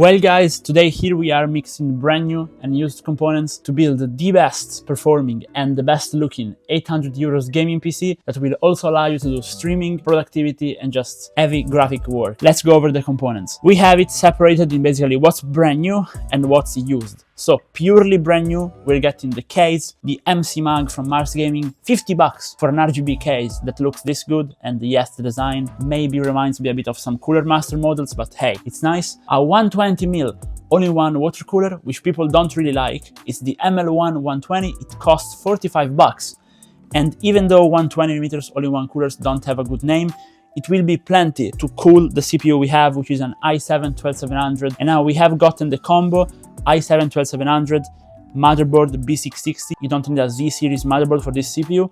Well guys, today here we are mixing brand new and used components to build the best performing and the best looking 800 euros gaming PC that will also allow you to do streaming, productivity and just heavy graphic work. Let's go over the components. We have it separated in basically what's brand new and what's used. So purely brand new, we're getting the case, the MC mug from MarsGaming, 50 bucks for an RGB case that looks this good, and yes, the design maybe reminds me a bit of some Cooler Master models, but hey, it's nice. A 120mm all-in-one water cooler, which people don't really like, is the ML1 120, it costs 45 bucks. And even though 120mm all-in-one coolers don't have a good name, it will be plenty to cool the CPU we have, which is an i7-12700, and now we have gotten the combo i7-12700, motherboard B660. You don't need a Z-series motherboard for this CPU,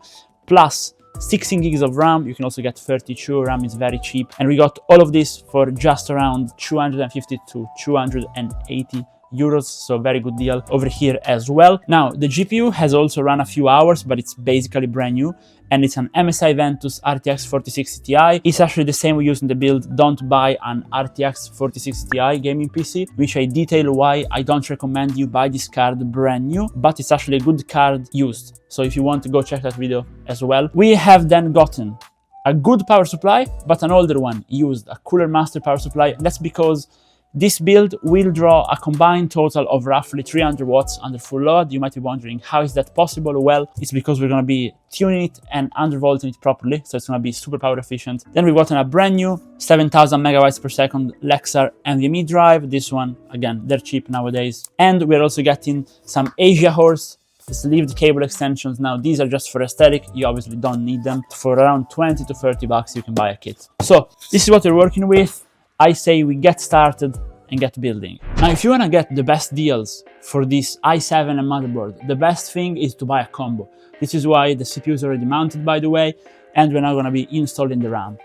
plus 16 gigs of RAM. You can also get 32, RAM is very cheap. And we got all of this for just around 250 to 280 euros, so very good deal over here as well. Now, the GPU has also run a few hours, but it's basically brand new. And it's an MSI Ventus RTX 4060 Ti. It's actually the same we use in the build. Don't buy an RTX 4060 Ti gaming PC, which I detail why I don't recommend you buy this card brand new, but it's actually a good card used. So if you want to go check that video as well. We have then gotten a good power supply, but an older one used, a Cooler Master power supply. That's because this build will draw a combined total of roughly 300 watts under full load. You might be wondering, how is that possible? Well, it's because we're going to be tuning it and undervolting it properly, so it's going to be super power efficient. Then we've gotten a brand new 7000 megabytes per second Lexar NVMe drive. This one, again, they're cheap nowadays. And we're also getting some Asia Horse sleeved cable extensions. Now, these are just for aesthetic. You obviously don't need them. For around 20 to 30 bucks, you can buy a kit. So this is what we're working with. I say we get started and get building. Now, if you want to get the best deals for this i7 and motherboard, the best thing is to buy a combo. This is why the CPU is already mounted, by the way, and we're now going to be installing the RAM.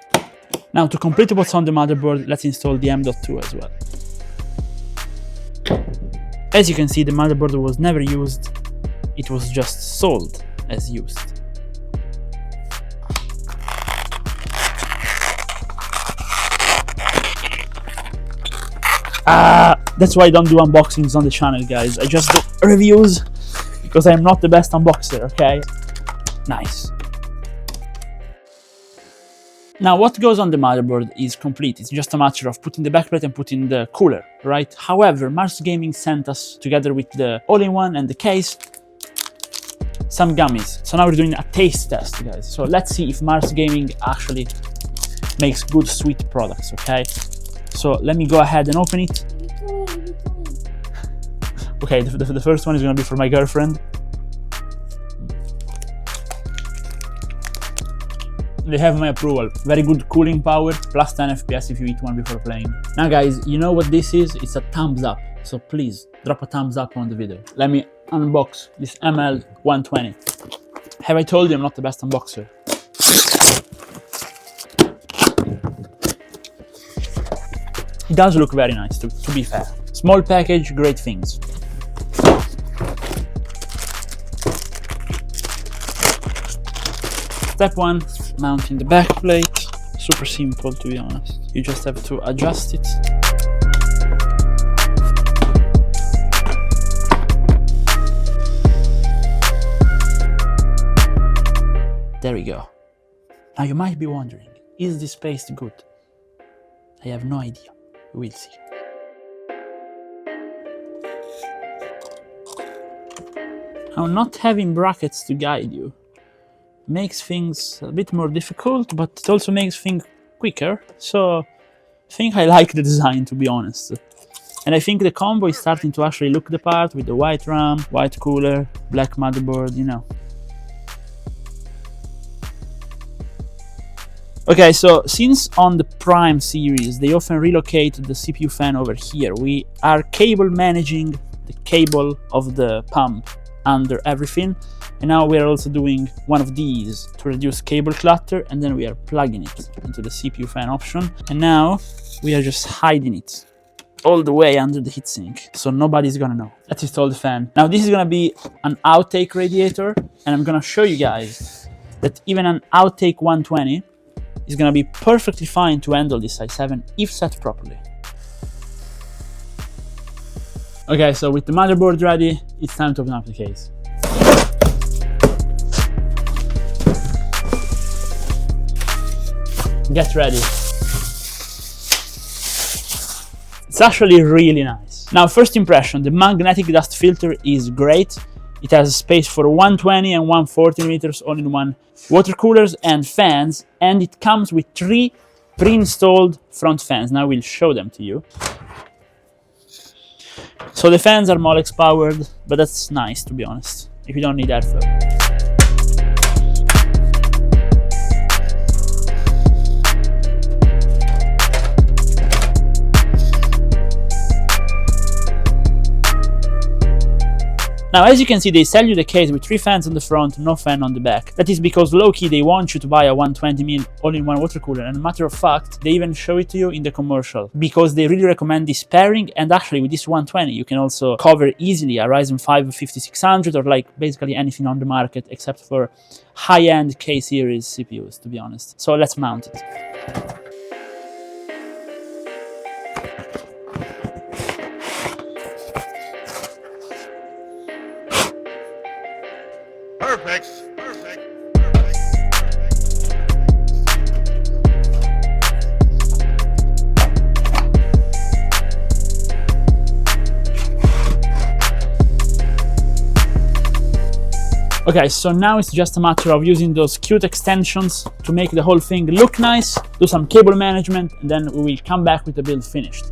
Now, to complete what's on the motherboard, let's install the M.2 as well. As you can see, the motherboard was never used. It was just sold as used. That's why I don't do unboxings on the channel, guys. I just do reviews because I'm not the best unboxer, okay? Nice. Now, what goes on the motherboard is complete. It's just a matter of putting the backplate and putting the cooler, right? However, MarsGaming sent us, together with the all-in-one and the case, some gummies. So now we're doing a taste test, guys. So let's see if MarsGaming actually makes good, sweet products, okay? So let me go ahead and open it. Okay, the first one is going to be for my girlfriend. They have my approval. Very good cooling power, plus 10 FPS if you eat one before playing. Now guys, you know what this is? It's a thumbs up. So please, drop a thumbs up on the video. Let me unbox this ML120. Have I told you I'm not the best unboxer? It does look very nice, to be fair. Small package, great things. Step 1, mounting the back plate. Super simple, to be honest. You just have to adjust it. There we go. Now you might be wondering, is this paste good? I have no idea. We'll see. Now, not having brackets to guide you makes things a bit more difficult, but it also makes things quicker. So I think I like the design, to be honest. And I think the combo is starting to actually look the part with the white RAM, white cooler, black motherboard, you know. Okay, so since on the Prime series they often relocate the CPU fan over here, we are cable managing the cable of the pump under everything, and now we are also doing one of these to reduce cable clutter, and then we are plugging it into the CPU fan option, and now we are just hiding it all the way under the heatsink, so nobody's gonna know. Let's install the fan. Now this is gonna be an outtake radiator, and I'm gonna show you guys that even an outtake 120 is going to be perfectly fine to handle this i7 if set properly. Okay, so with the motherboard ready, it's time to open up the case. Get ready. It's actually really nice. Now, first impression, the magnetic dust filter is great. It has space for 120 and 140 millimeters all-in-one water coolers and fans, and it comes with 3 pre-installed front fans. Now we'll show them to you. So the fans are Molex powered, but that's nice, to be honest, if you don't need airflow. Now, as you can see, they sell you the case with 3 fans on the front, no fan on the back. That is because low-key they want you to buy a 120mm all-in-one water cooler, and a matter of fact, they even show it to you in the commercial, because they really recommend this pairing. And actually with this 120, you can also cover easily a Ryzen 5 5600 or like basically anything on the market except for high-end K-series CPUs, to be honest. So let's mount it. Perfect. Okay, so now it's just a matter of using those cute extensions to make the whole thing look nice, do some cable management, and then we will come back with the build finished.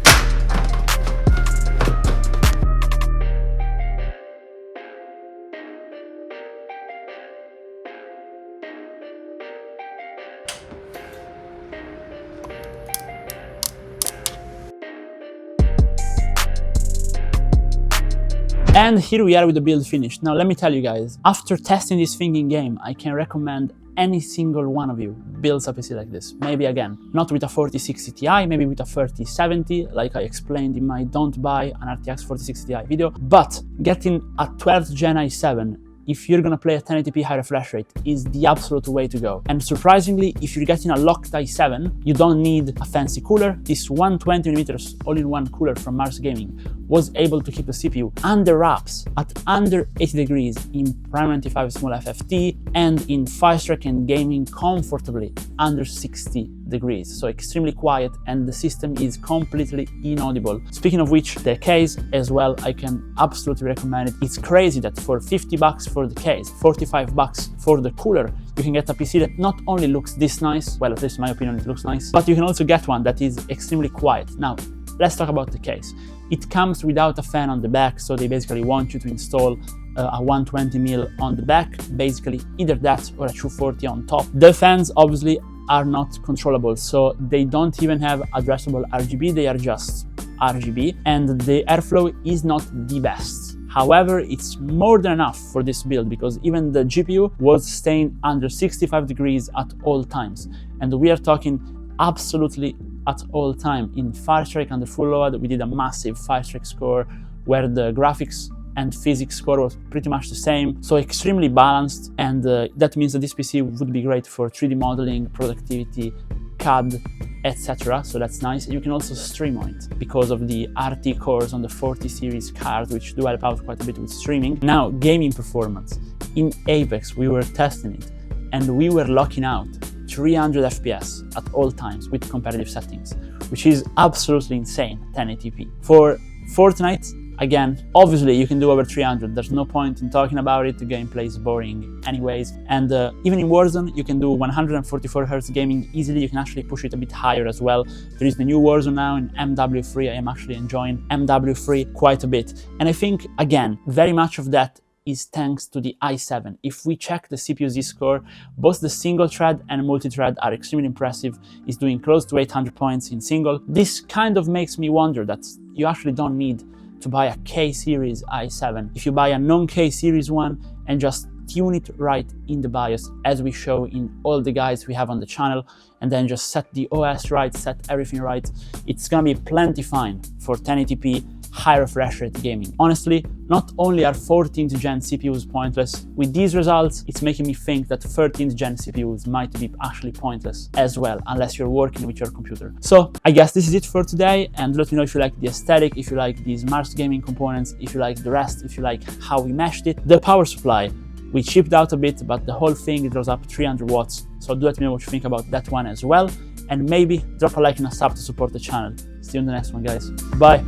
And here we are with the build finished. Now let me tell you guys, after testing this thing in game, I can recommend any single one of you builds a PC like this. Maybe again, not with a 4060 Ti, maybe with a 3070, like I explained in my Don't Buy an RTX 4060 Ti video, but getting a 12th Gen i7, if you're gonna play at 1080p high refresh rate, is the absolute way to go. And surprisingly, if you're getting a locked i7, you don't need a fancy cooler. This 120mm all-in-one cooler from MarsGaming was able to keep the CPU under wraps at under 80 degrees in Prime 95 small FFT and in Firestrike and gaming comfortably under 60 degrees. So extremely quiet, and the system is completely inaudible. Speaking of which, the case as well, I can absolutely recommend it. It's crazy that for 50 bucks for the case, 45 bucks for the cooler, you can get a PC that not only looks this nice, well, at least in my opinion it looks nice, but you can also get one that is extremely quiet. Now, let's talk about the case. It comes without a fan on the back, so they basically want you to install a 120mm on the back, basically either that or a 240 on top. The fans obviously are not controllable, so they don't even have addressable RGB, they are just RGB, and the airflow is not the best. However, it's more than enough for this build, because even the GPU was staying under 65 degrees at all times, and we are talking absolutely at all time. In Firestrike under full load, we did a massive Firestrike score where the graphics and physics score was pretty much the same, so extremely balanced, and that means that this PC would be great for 3D modeling, productivity, CAD, etc. So that's nice. You can also stream on it because of the RT cores on the 40 series card, which do help out quite a bit with streaming. Now, gaming performance. In Apex, we were testing it, and we were locking out 300 FPS at all times with competitive settings, which is absolutely insane, 1080p. For Fortnite, again, obviously you can do over 300, there's no point in talking about it, the gameplay is boring anyways. And even in Warzone, you can do 144Hz gaming easily, you can actually push it a bit higher as well. There is the new Warzone now in MW3, I am actually enjoying MW3 quite a bit. And I think, again, very much of that is thanks to the i7. If we check the CPU Z-score, both the single thread and multi-thread are extremely impressive. It's doing close to 800 points in single. This kind of makes me wonder that you actually don't need to buy a K-series i7. If you buy a non-K-series one and just tune it right in the BIOS, as we show in all the guides we have on the channel, and then just set the OS right, set everything right, it's gonna be plenty fine for 1080p high refresh rate gaming. Honestly, Not only are 14th gen CPUs pointless, with these results, it's making me think that 13th gen CPUs might be actually pointless as well, unless you're working with your computer. So I guess this is it for today, and let me know if you like the aesthetic, if you like these MarsGaming components, if you like the rest, if you like how we meshed it. The power supply, we chipped out a bit, but the whole thing it goes up 300 watts. So do let me know what you think about that one as well, and maybe drop a like and a sub to support the channel. See you in the next one, guys. Bye.